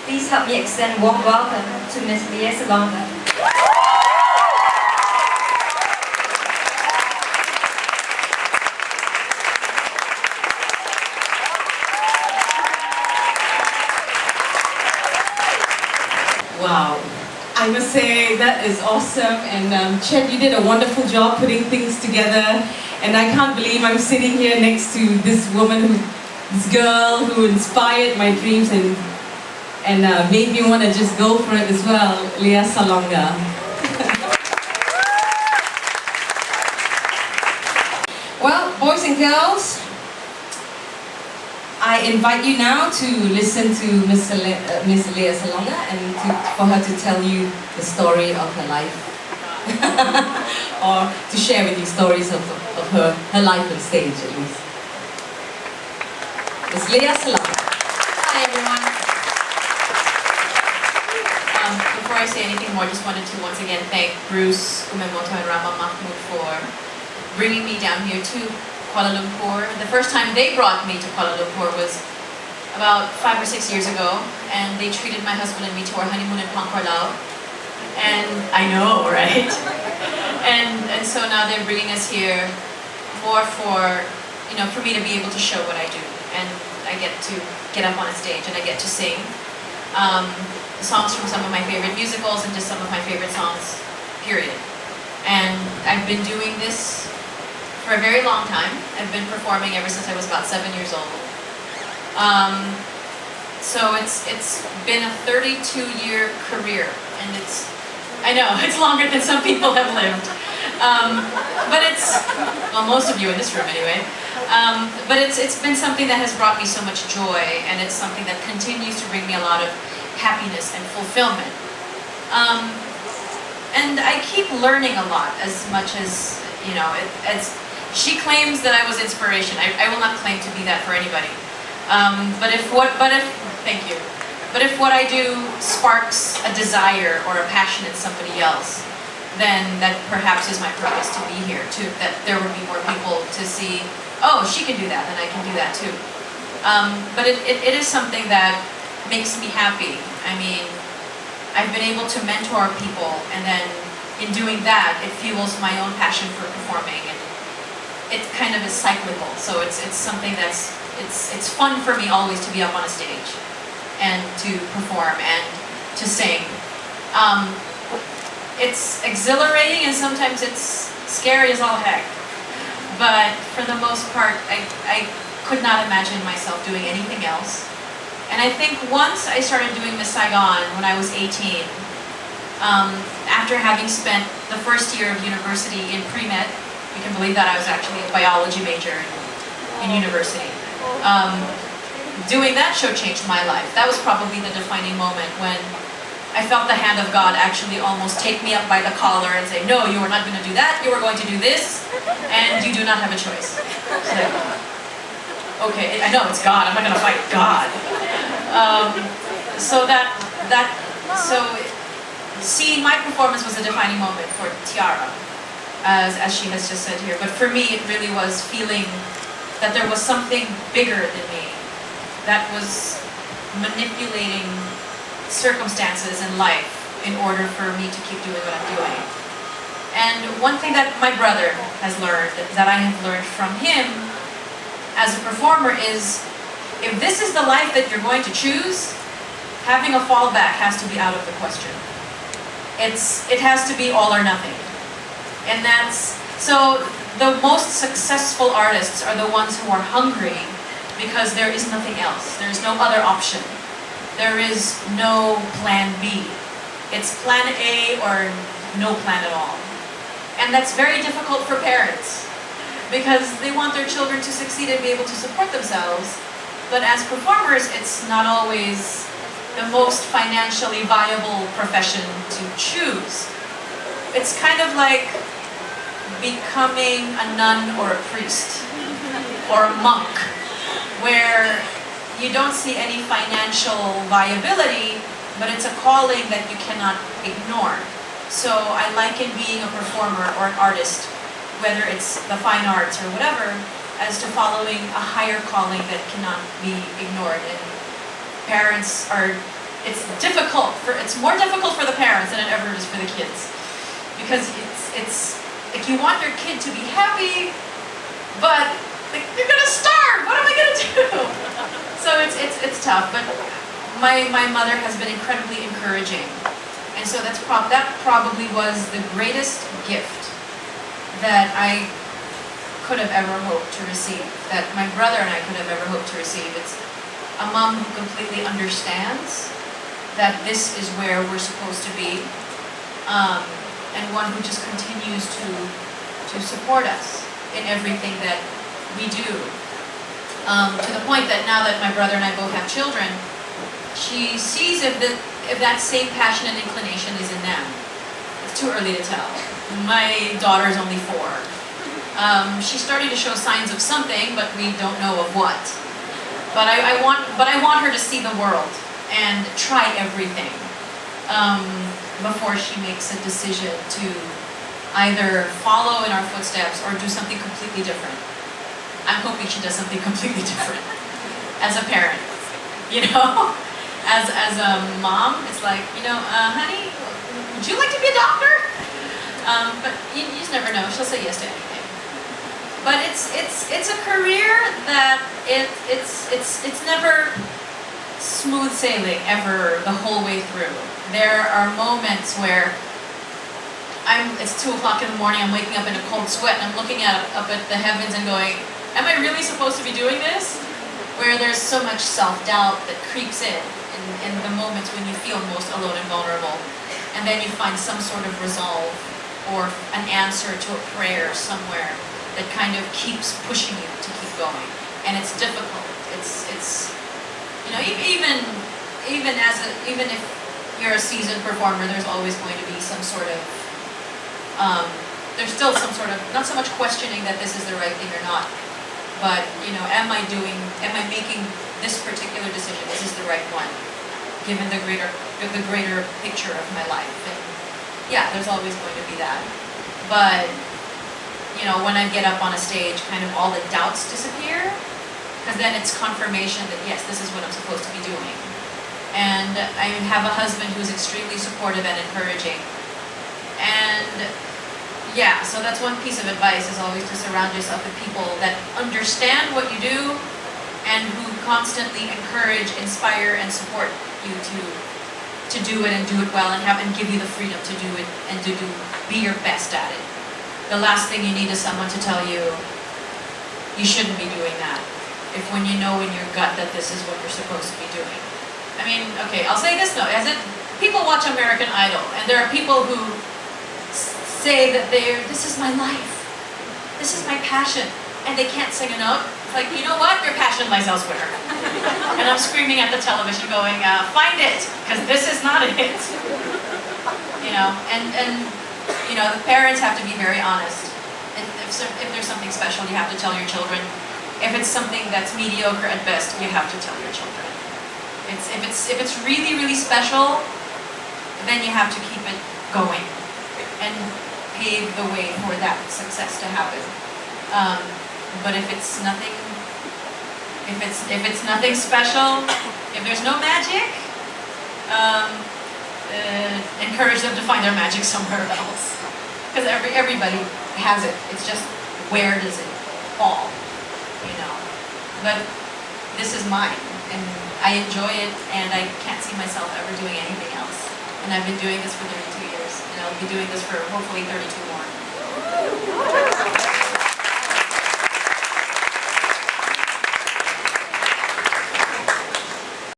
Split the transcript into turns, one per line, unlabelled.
Please help me extend a warm welcome to Miss Lea Salonga.
Wow, I must say that is awesome, and Chet, you did a wonderful job putting things together, and I can't believe I'm sitting here next to this woman, this girl who inspired my dreams and made me want to just go for it as well, Lea Salonga. Well, boys and girls, I invite you now to listen to Miss Lea Salonga and for her to tell you the story of her life. Or to share with you stories of her life on stage at least. Miss Lea Salonga.
Hi everyone. Before I say anything more, I just wanted to once again thank Bruce, Umemoto and Rama Mahmood for bringing me down here to Kuala Lumpur. The first time they brought me to Kuala Lumpur was about 5 or 6 years ago, and they treated my husband and me to our honeymoon in Pangkorlau. And I know, right? and so now they're bringing us here more for, for me to be able to show what I do. And I get to get up on a stage and I get to sing songs from some of my favorite musicals and just some of my favorite songs, period. And I've been doing this for a very long time. I've been performing ever since I was about 7 years old. So it's been a 32-year career, and I know, it's longer than some people have lived. But well, most of you in this room anyway. But it's been something that has brought me so much joy, and it's something that continues to bring me a lot of happiness and fulfillment. And I keep learning a lot, as much as, she claims that I was inspiration. I will not claim to be that for anybody. Thank you. But if what I do sparks a desire or a passion in somebody else, then that perhaps is my purpose to be here too. That there would be more people to see, oh, she can do that, then I can do that too. But it is something that makes me happy. I mean, I've been able to mentor people, and then in doing that, it fuels my own passion for performing, and it kind of is cyclical. So it's something that's it's fun for me always to be up on a stage and to perform and to sing. It's exhilarating, and sometimes it's scary as all heck. But for the most part, I could not imagine myself doing anything else. And I think once I started doing Miss Saigon when I was 18, after having spent the first year of university in pre-med, you can believe that I was actually a biology major in university. Doing that show changed my life. That was probably the defining moment when I felt the hand of God actually almost take me up by the collar and say, no, you are not going to do that, you are going to do this, and you do not have a choice. So, okay, I know it's God, I'm not going to fight God. So seeing my performance was a defining moment for Tiara, as she has just said here. But for me, it really was feeling that there was something bigger than me that was manipulating circumstances in life in order for me to keep doing what I'm doing. And one thing that my brother has learned, that I have learned from him as a performer, is if this is the life that you're going to choose, having a fallback has to be out of the question. It has to be all or nothing. And so the most successful artists are the ones who are hungry because there is nothing else. There's no other option. There is no plan B. It's plan A or no plan at all. And that's very difficult for parents because they want their children to succeed and be able to support themselves. But as performers, it's not always the most financially viable profession to choose. It's kind of like becoming a nun or a priest or a monk, where you don't see any financial viability, but it's a calling that you cannot ignore. So I liken being a performer or an artist, whether it's the fine arts or whatever, as to following a higher calling that cannot be ignored. And parents are it's more difficult for the parents than it ever is for the kids. Because it's like you want your kid to be happy, but like, you're gonna starve. What am I gonna do? So it's tough. But my mother has been incredibly encouraging, and so that probably was the greatest gift that I could have ever hoped to receive. That my brother and I could have ever hoped to receive. It's a mom who completely understands that this is where we're supposed to be, and one who just continues to support us in everything that we do. To the point that now that my brother and I both have children, she sees if that same passion and inclination is in them. It's too early to tell. My daughter is only 4. She's starting to show signs of something, but we don't know of what. But I want her to see the world and try everything before she makes a decision to either follow in our footsteps or do something completely different. I'm hoping she does something completely different as a parent, you know? As a mom, it's like, honey, would you like to be a doctor? But you just never know. She'll say yes to anything. But it's a career that it's never smooth sailing ever the whole way through. There are moments where it's 2 o'clock in the morning, I'm waking up in a cold sweat, and I'm looking up at the heavens and going, am I really supposed to be doing this? Where there's so much self-doubt that creeps in the moments when you feel most alone and vulnerable. And then you find some sort of resolve or an answer to a prayer somewhere that kind of keeps pushing you to keep going. And it's difficult. It's even if you're a seasoned performer, there's always going to be some sort of there's still some sort of, not so much questioning that this is the right thing or not, but am I making this particular decision? Is this the right one, given the greater picture of my life? And yeah, there's always going to be that. But when I get up on a stage, kind of all the doubts disappear, because then it's confirmation that yes, this is what I'm supposed to be doing. And I have a husband who's extremely supportive and encouraging. And yeah, so that's one piece of advice, is always to surround yourself with people that understand what you do and who constantly encourage, inspire, and support you to do it and do it well and give you the freedom to do it and to be your best at it. The last thing you need is someone to tell you shouldn't be doing that, if when you know in your gut that this is what you're supposed to be doing. I mean, okay, I'll say this though, people watch American Idol, and there are people who say that this is my life, this is my passion, and they can't sing a note. It's like, you know what, your passion lies elsewhere. And I'm screaming at the television going, find it, because this is not it. And the parents have to be very honest. If there's something special, you have to tell your children. If it's something that's mediocre at best, you have to tell your children. If it's really, really special, then you have to keep it going and pave the way for that success to happen. But if it's nothing special, if there's no magic, encourage them to find their magic somewhere else. Because everybody has it. It's just, where does it fall? But this is mine, and I enjoy it, and I can't see myself ever doing anything else. And I've been doing this for 32 years, and I'll be doing this for hopefully 32 more.